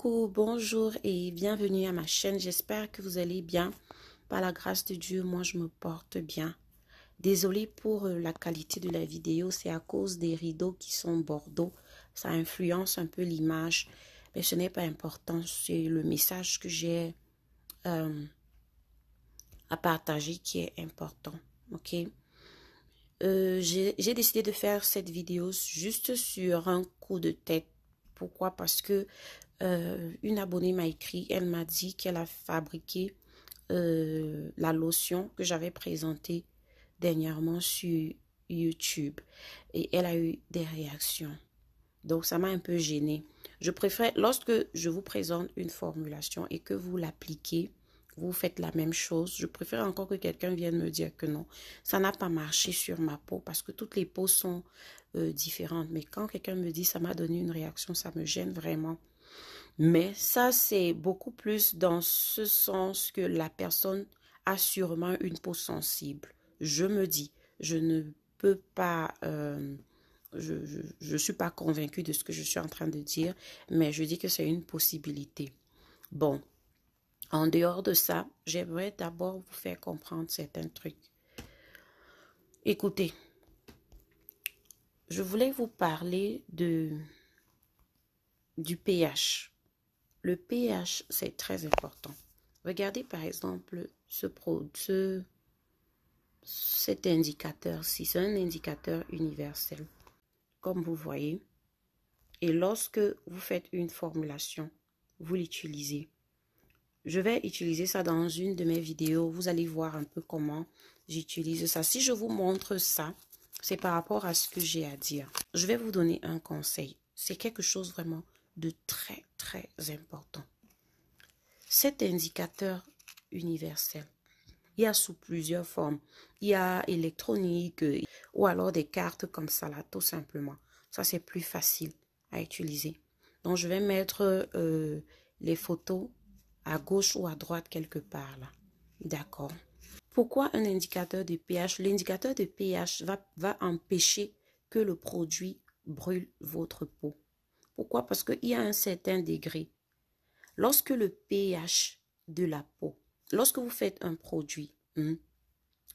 Coucou, bonjour et bienvenue à ma chaîne. J'espère que vous allez bien. Par la grâce de Dieu, moi je me porte bien. Désolée pour la qualité de la vidéo, c'est à cause des rideaux qui sont bordeaux. Ça influence un peu l'image, mais ce n'est pas important. C'est le message que j'ai à partager qui est important. Ok. J'ai décidé de faire cette vidéo juste sur un coup de tête. Pourquoi? Parce que une abonnée m'a écrit, elle m'a dit qu'elle a fabriqué la lotion que j'avais présentée dernièrement sur YouTube et elle a eu des réactions. Donc, ça m'a un peu gênée. Je préfère, lorsque je vous présente une formulation et que vous l'appliquez, vous faites la même chose, je préfère encore que quelqu'un vienne me dire que non, ça n'a pas marché sur ma peau parce que toutes les peaux sont différentes. Mais quand quelqu'un me dit ça m'a donné une réaction, ça me gêne vraiment. Mais ça, c'est beaucoup plus dans ce sens que la personne a sûrement une peau sensible. Je me dis, je ne peux pas, je suis pas convaincue de ce que je suis en train de dire, mais je dis que c'est une possibilité. Bon, en dehors de ça, j'aimerais d'abord vous faire comprendre certains trucs. Écoutez, je voulais vous parler du pH. Le pH, c'est très important. Regardez par exemple cet indicateur-ci. C'est un indicateur universel, comme vous voyez. Et lorsque vous faites une formulation, vous l'utilisez. Je vais utiliser ça dans une de mes vidéos. Vous allez voir un peu comment j'utilise ça. Si je vous montre ça, c'est par rapport à ce que j'ai à dire. Je vais vous donner un conseil. C'est quelque chose vraiment de très, très important. Cet indicateur universel, il y a sous plusieurs formes. Il y a électronique ou alors des cartes comme ça là, tout simplement. Ça, c'est plus facile à utiliser. Donc, je vais mettre les photos à gauche ou à droite quelque part là. D'accord. Pourquoi un indicateur de pH? L'indicateur de pH va empêcher que le produit brûle votre peau. Pourquoi? Parce qu'il y a un certain degré. Lorsque le pH de la peau, lorsque vous faites un produit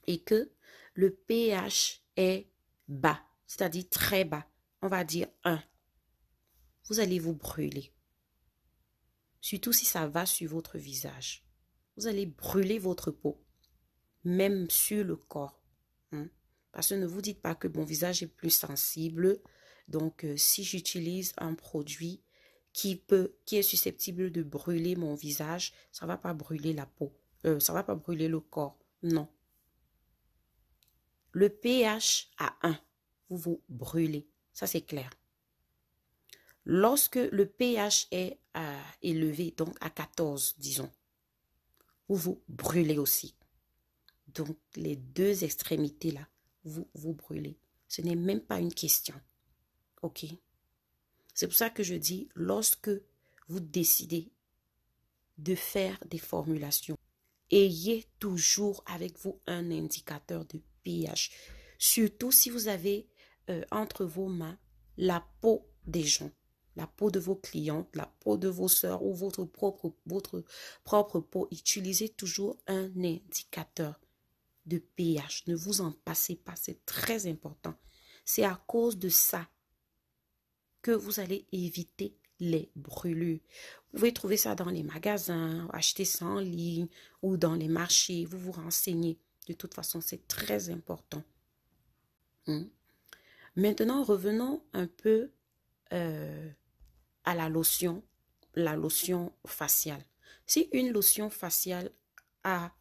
et que le pH est bas, c'est-à-dire très bas, on va dire 1, vous allez vous brûler. Surtout si ça va sur votre visage. Vous allez brûler votre peau, même sur le corps. Parce que ne vous dites pas que mon visage est plus sensible. Donc, si j'utilise un produit qui est susceptible de brûler mon visage, ça ne va pas brûler la peau. Ça ne va pas brûler le corps. Non. Le pH à 1, vous vous brûlez. Ça, c'est clair. Lorsque le pH est élevé, donc à 14, disons, vous vous brûlez aussi. Donc, les deux extrémités là, vous brûlez. Ce n'est même pas une question. OK? C'est pour ça que je dis, lorsque vous décidez de faire des formulations, ayez toujours avec vous un indicateur de pH. Surtout si vous avez entre vos mains la peau des gens, la peau de vos clientes, la peau de vos sœurs ou votre propre peau. Utilisez toujours un indicateur de pH. Ne vous en passez pas, c'est très important. C'est à cause de ça que vous allez éviter les brûlures. Vous pouvez trouver ça dans les magasins, acheter ça en ligne ou dans les marchés. Vous vous renseignez. De toute façon, c'est très important. Maintenant, revenons un peu à la lotion faciale. Si une lotion faciale a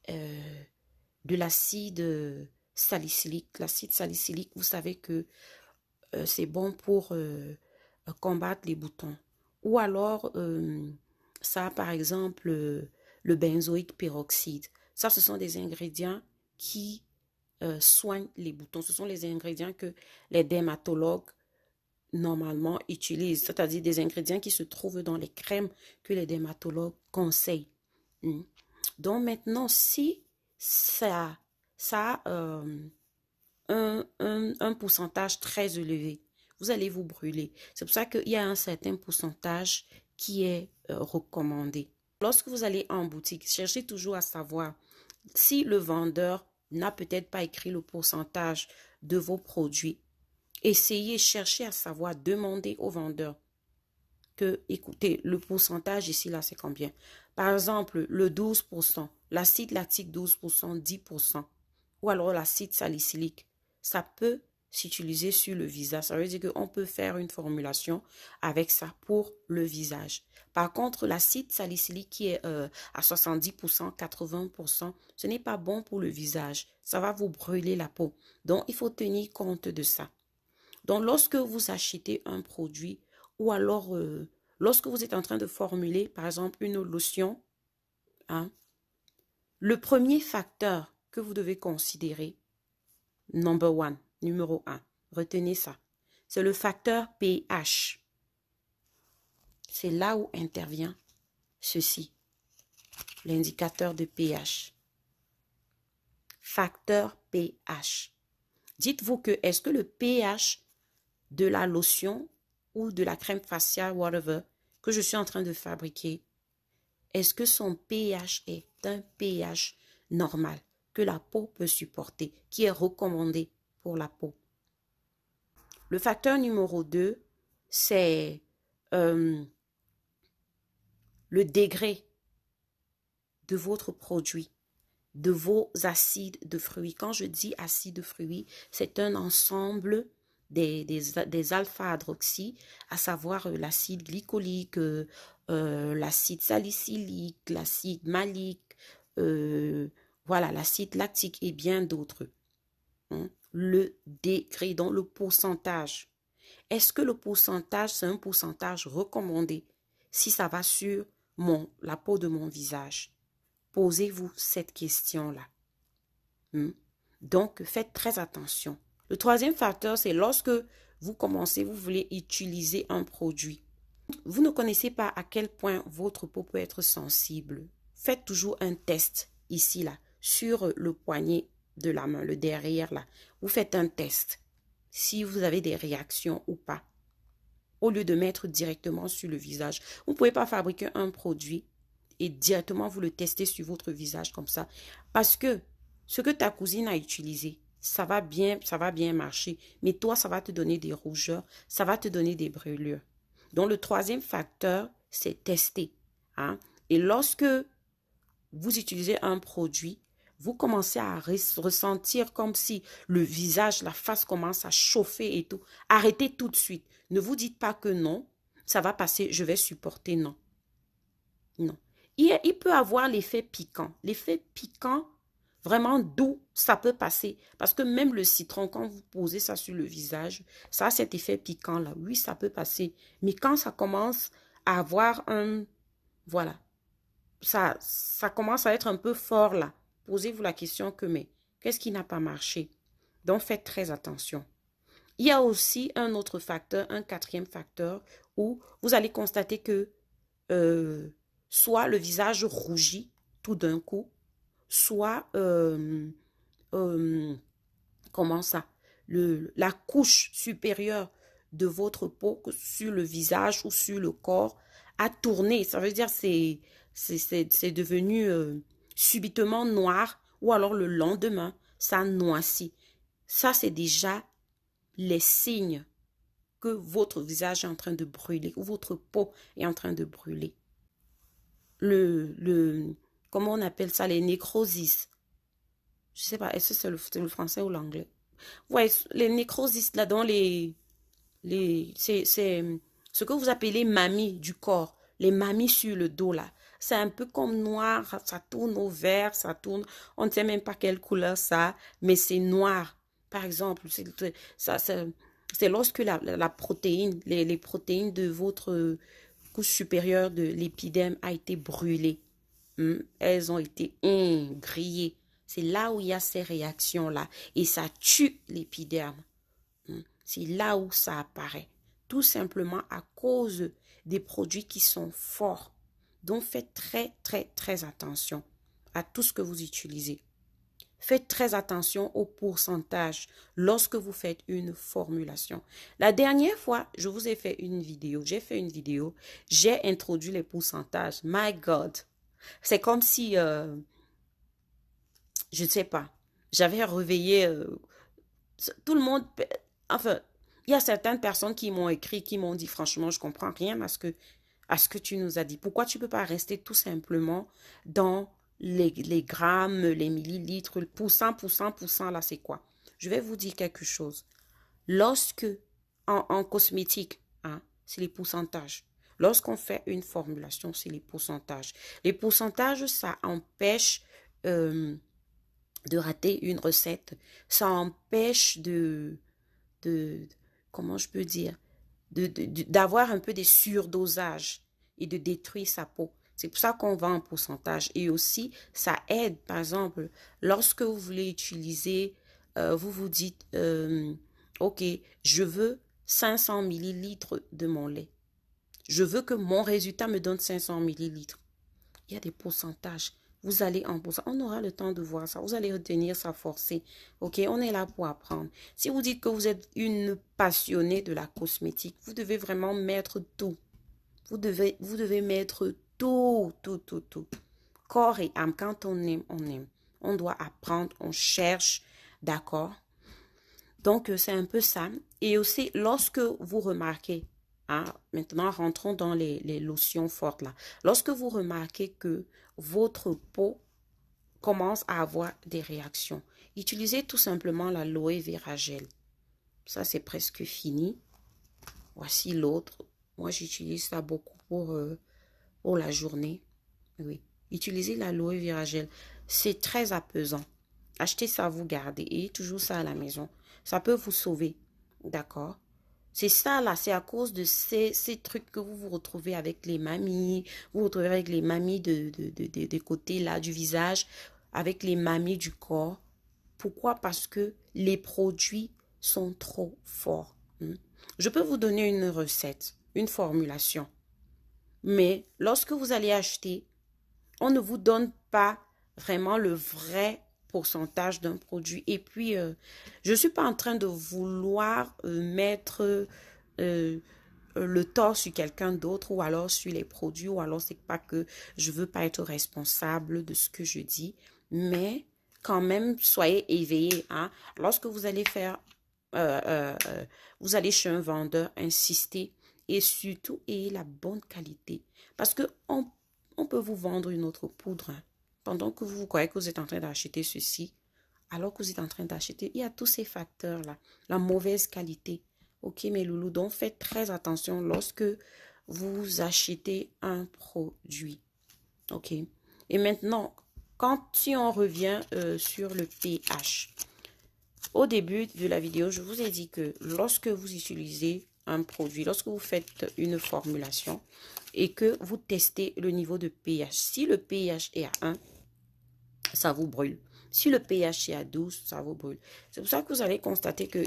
de l'acide salicylique, vous savez que c'est bon pour combattre les boutons. Ou alors, ça, par exemple, le benzoïque peroxyde. Ça, ce sont des ingrédients qui soignent les boutons. Ce sont les ingrédients que les dermatologues normalement utilisent. C'est-à-dire des ingrédients qui se trouvent dans les crèmes que les dermatologues conseillent. Donc maintenant, si ça a un pourcentage très élevé, vous allez vous brûler. C'est pour ça qu'il y a un certain pourcentage qui est recommandé. Lorsque vous allez en boutique, cherchez toujours à savoir si le vendeur n'a peut-être pas écrit le pourcentage de vos produits. Essayez, cherchez à savoir, demandez au vendeur que, écoutez, le pourcentage ici, là, c'est combien? Par exemple, le 12%, l'acide lactique 12%, 10%, ou alors l'acide salicylique. Ça peut s'utiliser sur le visage. Ça veut dire qu'on peut faire une formulation avec ça pour le visage. Par contre, l'acide salicylique qui est à 70%, 80%, ce n'est pas bon pour le visage. Ça va vous brûler la peau. Donc, il faut tenir compte de ça. Donc, lorsque vous achetez un produit ou alors lorsque vous êtes en train de formuler, par exemple, une lotion, hein, le premier facteur que vous devez considérer, numéro 1, retenez ça, c'est le facteur pH. C'est là où intervient ceci, l'indicateur de pH. Facteur pH. Dites-vous que est-ce que le pH de la lotion ou de la crème faciale, whatever, que je suis en train de fabriquer, est-ce que son pH est un pH normal que la peau peut supporter, qui est recommandé pour la peau? Le facteur numéro 2, c'est le degré de votre produit, de vos acides de fruits. Quand je dis acides de fruits, c'est un ensemble des alpha-hydroxy, à savoir l'acide glycolique, l'acide salicylique, l'acide malique, voilà, l'acide lactique et bien d'autres. Hein. Le degré, donc le pourcentage. Est-ce que le pourcentage, c'est un pourcentage recommandé si ça va sur la peau de mon visage? Posez-vous cette question-là. Donc, faites très attention. Le troisième facteur, c'est lorsque vous commencez, vous voulez utiliser un produit. Vous ne connaissez pas à quel point votre peau peut être sensible. Faites toujours un test ici, là, sur le poignet de la main, le derrière, là. Vous faites un test. Si vous avez des réactions ou pas. Au lieu de mettre directement sur le visage. Vous ne pouvez pas fabriquer un produit et directement vous le testez sur votre visage comme ça. Parce que ce que ta cousine a utilisé, ça va bien marcher. Mais toi, ça va te donner des rougeurs, ça va te donner des brûlures. Donc, le troisième facteur, c'est tester. Hein? Et lorsque vous utilisez un produit, vous commencez à ressentir comme si le visage, la face commence à chauffer et tout. Arrêtez tout de suite. Ne vous dites pas que non, ça va passer, je vais supporter. Non. Non. Il peut avoir l'effet piquant. L'effet piquant, vraiment doux, ça peut passer. Parce que même le citron, quand vous posez ça sur le visage, ça a cet effet piquant-là. Oui, ça peut passer. Mais quand ça commence à avoir un... Voilà. Ça commence à être un peu fort là. Posez-vous la question que, mais qu'est-ce qui n'a pas marché? Donc, faites très attention. Il y a aussi un autre facteur, un quatrième facteur, où vous allez constater que soit le visage rougit tout d'un coup, soit, comment ça, la couche supérieure de votre peau sur le visage ou sur le corps a tourné. Ça veut dire c'est devenu subitement noir ou alors le lendemain, ça noircit. Ça, c'est déjà les signes que votre visage est en train de brûler ou votre peau est en train de brûler. Comment on appelle ça, les nécrosis. Je sais pas, est-ce que c'est le français ou l'anglais? Ouais, les nécrosis là dans c'est ce que vous appelez mamie du corps, les mamies sur le dos là. C'est un peu comme noir, ça tourne au vert, ça tourne, on ne sait même pas quelle couleur ça, mais c'est noir. Par exemple, c'est lorsque la protéine, les protéines de votre couche supérieure de l'épiderme a été brûlée. Elles ont été grillées. C'est là où il y a ces réactions-là. Et ça tue l'épiderme. C'est là où ça apparaît. Tout simplement à cause des produits qui sont forts. Donc, faites très, très, très attention à tout ce que vous utilisez. Faites très attention au pourcentage lorsque vous faites une formulation. La dernière fois, je vous ai fait une vidéo. J'ai introduit les pourcentages. My God. C'est comme si, je ne sais pas, j'avais réveillé tout le monde. Enfin, il y a certaines personnes qui m'ont écrit, qui m'ont dit, franchement, je comprends rien à ce que tu nous as dit. Pourquoi tu ne peux pas rester tout simplement dans les grammes, les millilitres, le pourcent, là, c'est quoi? Je vais vous dire quelque chose. Lorsque, en cosmétique, hein, c'est les pourcentages. Lorsqu'on fait une formulation, c'est les pourcentages. Les pourcentages, ça empêche de rater une recette. Ça empêche de comment je peux dire, d'avoir un peu des surdosages et de détruire sa peau. C'est pour ça qu'on vend en pourcentage. Et aussi, ça aide, par exemple, lorsque vous voulez utiliser, vous vous dites, OK, je veux 500 millilitres de mon lait. Je veux que mon résultat me donne 500 millilitres. Il y a des pourcentages. Vous allez en pourcentage. On aura le temps de voir ça. Vous allez retenir ça forcé. OK, on est là pour apprendre. Si vous dites que vous êtes une passionnée de la cosmétique, vous devez vraiment mettre tout. Vous devez mettre tout, tout, tout, tout. Corps et âme. Quand on aime, on aime. On doit apprendre, on cherche. D'accord? Donc, c'est un peu ça. Et aussi, lorsque vous remarquez, hein, maintenant, rentrons dans les lotions fortes là. Lorsque vous remarquez que votre peau commence à avoir des réactions, utilisez tout simplement l'aloe vera gel. Ça, c'est presque fini. Voici l'autre. Moi, j'utilise ça beaucoup pour la journée. Oui. Utilisez l'aloe vera gel. C'est très apaisant. Achetez ça, vous gardez et toujours ça à la maison. Ça peut vous sauver. D'accord? C'est ça là, c'est à cause de ces trucs que vous vous retrouvez avec les mamies. Vous vous retrouvez avec les mamies de côté là du visage, avec les mamies du corps. Pourquoi? Parce que les produits sont trop forts. Je peux vous donner une recette, une formulation. Mais lorsque vous allez acheter, on ne vous donne pas vraiment le vrai pourcentage d'un produit. Et puis, je ne suis pas en train de vouloir mettre le tort sur quelqu'un d'autre ou alors sur les produits ou alors c'est pas que je veux pas être responsable de ce que je dis. Mais quand même, soyez éveillés. Hein? Lorsque vous allez faire, vous allez chez un vendeur, insistez et surtout ayez la bonne qualité. Parce que on peut vous vendre une autre poudre. Hein. Pendant que vous croyez que vous êtes en train d'acheter ceci, alors que vous êtes en train d'acheter, il y a tous ces facteurs-là. La mauvaise qualité. Ok, mes loulous, donc faites très attention lorsque vous achetez un produit. Ok. Et maintenant, si on revient sur le pH. Au début de la vidéo, je vous ai dit que lorsque vous utilisez un produit, lorsque vous faites une formulation et que vous testez le niveau de pH, si le pH est à 1, ça vous brûle. Si le pH est à 12, ça vous brûle. C'est pour ça que vous allez constater que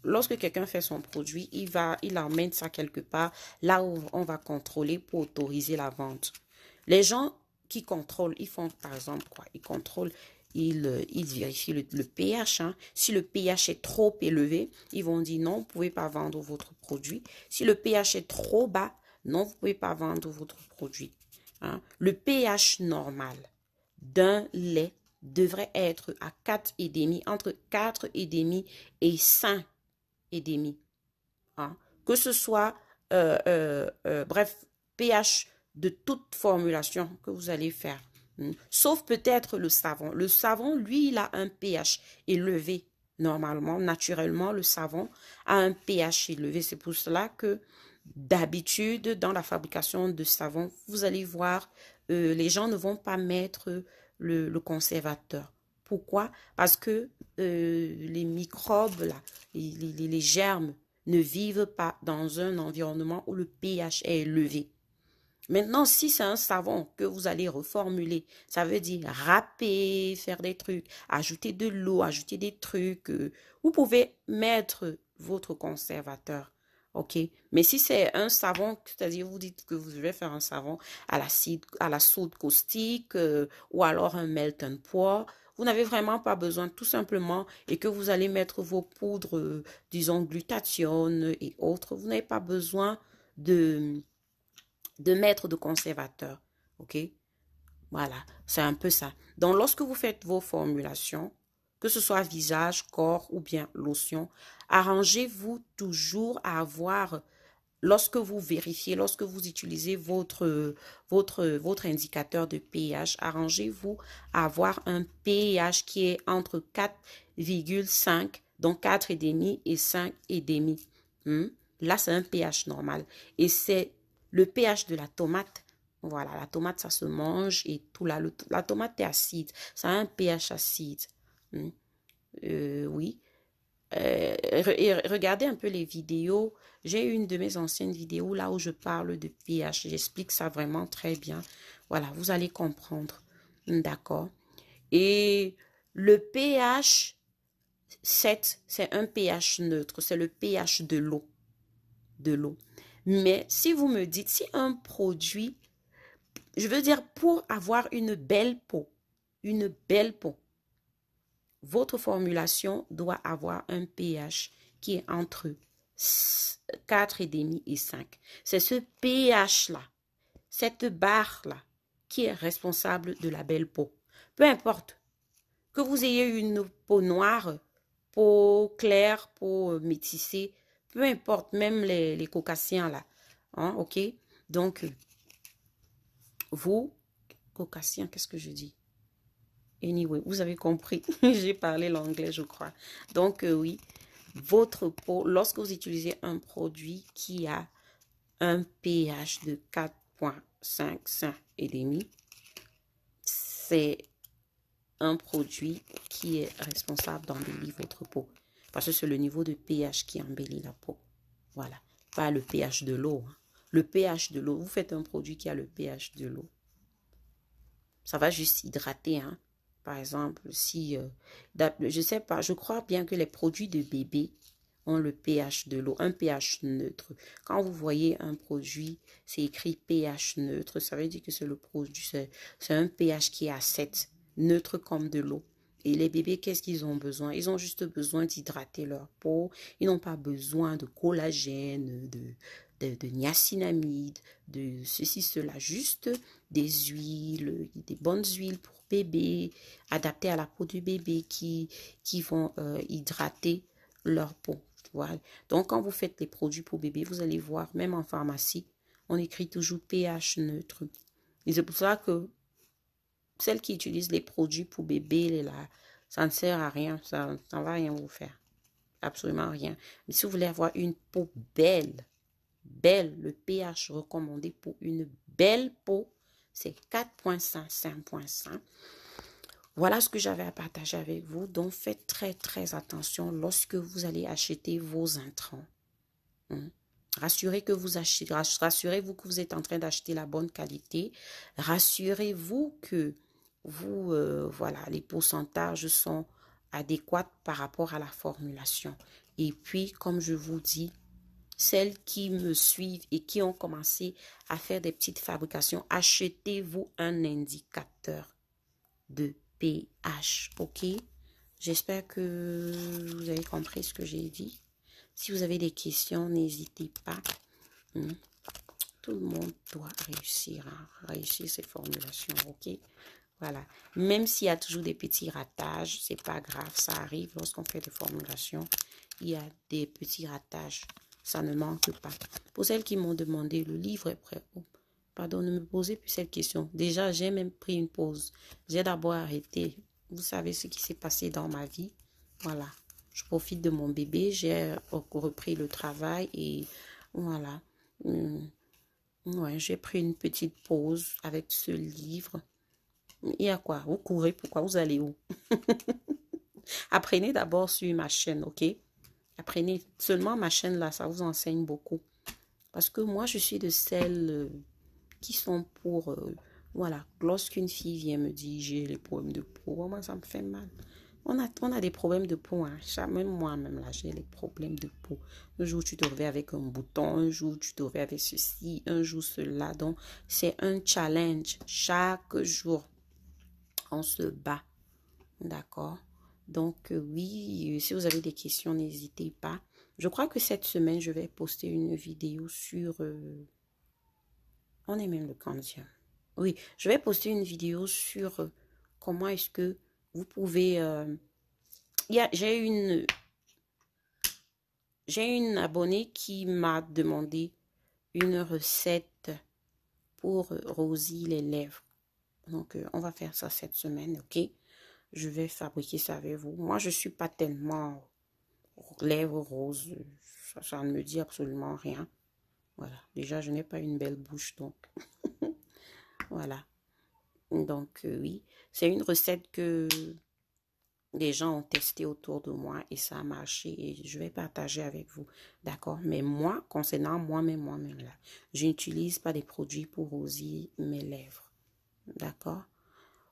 lorsque quelqu'un fait son produit, il emmène ça quelque part, là où on va contrôler pour autoriser la vente. Les gens qui contrôlent, ils font par exemple quoi? Ils contrôlent, ils vérifient le pH. Hein. Si le pH est trop élevé, ils vont dire non, vous ne pouvez pas vendre votre produit. Si le pH est trop bas, non, vous ne pouvez pas vendre votre produit. Hein. Le pH normal d'un lait devrait être à 4,5, entre 4,5 et 5,5. Hein. Que ce soit, bref, pH de toute formulation que vous allez faire. Sauf peut-être le savon. Le savon, lui, il a un pH élevé. Normalement, naturellement, le savon a un pH élevé. C'est pour cela que d'habitude, dans la fabrication de savon, vous allez voir, les gens ne vont pas mettre le conservateur. Pourquoi? Parce que les microbes, là, les germes ne vivent pas dans un environnement où le pH est élevé. Maintenant, si c'est un savon que vous allez reformuler, ça veut dire râper, faire des trucs, ajouter de l'eau, ajouter des trucs. Vous pouvez mettre votre conservateur. OK? Mais si c'est un savon, c'est-à-dire vous dites que vous devez faire un savon à la soude caustique ou alors un melt and pour, vous n'avez vraiment pas besoin, tout simplement, et que vous allez mettre vos poudres, disons, glutathione et autres, vous n'avez pas besoin de, de mettre de conservateur. OK? Voilà, c'est un peu ça. Donc, lorsque vous faites vos formulations, que ce soit visage, corps ou bien lotion, arrangez-vous toujours à avoir, lorsque vous vérifiez, lorsque vous utilisez votre indicateur de pH, arrangez-vous à avoir un pH qui est entre 4,5, donc 4,5 et 5,5. Là, c'est un pH normal. Et c'est le pH de la tomate. Voilà, la tomate, ça se mange et tout. La tomate est acide. Ça a un pH acide. Oui. Regardez un peu les vidéos. J'ai une de mes anciennes vidéos là où je parle de pH. J'explique ça vraiment très bien. Voilà, vous allez comprendre. D'accord. Et le pH 7, c'est un pH neutre. C'est le pH de l'eau. De l'eau. Mais si vous me dites, si un produit, je veux dire, pour avoir une belle peau, votre formulation doit avoir un pH qui est entre 4,5 et 5. C'est ce pH-là, cette barre-là, qui est responsable de la belle peau. Peu importe que vous ayez une peau noire, peau claire, peau métissée, peu importe, même les caucasiens là. Hein, ok? Donc, vous, caucasien, qu'est-ce que je dis? Anyway, vous avez compris. J'ai parlé l'anglais, je crois. Donc, oui, votre peau, lorsque vous utilisez un produit qui a un pH de 4,5 et demi, c'est un produit qui est responsable d'embellir votre peau. Parce que c'est le niveau de pH qui embellit la peau. Voilà. Pas le pH de l'eau. Hein. Le pH de l'eau, vous faites un produit qui a le pH de l'eau. Ça va juste hydrater, hein. Par exemple, si, je sais pas, je crois bien que les produits de bébé ont le pH de l'eau, un pH neutre. Quand vous voyez un produit, c'est écrit pH neutre, ça veut dire que c'est le produit, c'est un pH qui est à 7, neutre comme de l'eau. Et les bébés, qu'est-ce qu'ils ont besoin? Ils ont juste besoin d'hydrater leur peau. Ils n'ont pas besoin de collagène, de niacinamide, de ceci, cela. Juste des huiles, des bonnes huiles pour bébé, adaptées à la peau du bébé qui vont hydrater leur peau. Voilà. Donc, quand vous faites les produits pour bébé, vous allez voir, même en pharmacie, on écrit toujours pH neutre. Et c'est pour ça que celles qui utilisent les produits pour bébé, là, ça ne sert à rien, ça ne va rien vous faire. Absolument rien. Mais si vous voulez avoir une peau belle, le pH recommandé pour une belle peau, c'est 4,5, 5,5. Voilà ce que j'avais à partager avec vous. Donc, faites très, très attention lorsque vous allez acheter vos intrants. Rassurez-vous que vous êtes en train d'acheter la bonne qualité. Rassurez-vous que voilà, les pourcentages sont adéquats par rapport à la formulation. Et puis, comme je vous dis, celles qui me suivent et qui ont commencé à faire des petites fabrications, achetez-vous un indicateur de pH, ok? J'espère que vous avez compris ce que j'ai dit. Si vous avez des questions, n'hésitez pas. Tout le monde doit réussir à réussir ces formulations, ok? Voilà. Même s'il y a toujours des petits ratages, c'est pas grave, ça arrive lorsqu'on fait des formulations. Il y a des petits ratages. Ça ne manque pas. Pour celles qui m'ont demandé, le livre est prêt. Oh, pardon, ne me posez plus cette question. Déjà, j'ai même pris une pause. J'ai d'abord arrêté. Vous savez ce qui s'est passé dans ma vie. Voilà. Je profite de mon bébé. J'ai repris le travail et voilà. Ouais, j'ai pris une petite pause avec ce livre. Il y a quoi? Vous courez, pourquoi? Vous allez où? Apprenez d'abord sur ma chaîne, ok? Apprenez seulement ma chaîne là, ça vous enseigne beaucoup. Parce que moi, je suis de celles qui sont pour... voilà, lorsqu'une fille vient me dire j'ai les problèmes de peau, moi, ça me fait mal. On a des problèmes de peau, hein. Même moi-même, là, j'ai les problèmes de peau. Un jour, tu te réveilles avec un bouton, un jour, tu te réveilles avec ceci, un jour, cela. Donc, c'est un challenge. Chaque jour, on se bat D'accord? Donc, oui, si vous avez des questions, n'hésitez pas. Je crois que cette semaine, je vais poster une vidéo sur... on est même le 30e. Oui, je vais poster une vidéo sur comment est-ce que vous pouvez... j'ai une abonnée qui m'a demandé une recette pour rosir les lèvres. Donc, on va faire ça cette semaine, ok? Je vais fabriquer ça avec vous. Moi, je suis pas tellement lèvres roses. Ça ne me dit absolument rien. Voilà. Déjà, je n'ai pas une belle bouche, donc voilà. Donc, oui, c'est une recette que les gens ont testé autour de moi et ça a marché et je vais partager avec vous. D'accord? Mais moi, concernant moi-même là, je n'utilise pas des produits pour rosir mes lèvres. D'accord?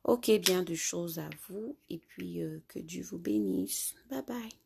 Ok, bien de choses à vous et puis que Dieu vous bénisse. Bye bye.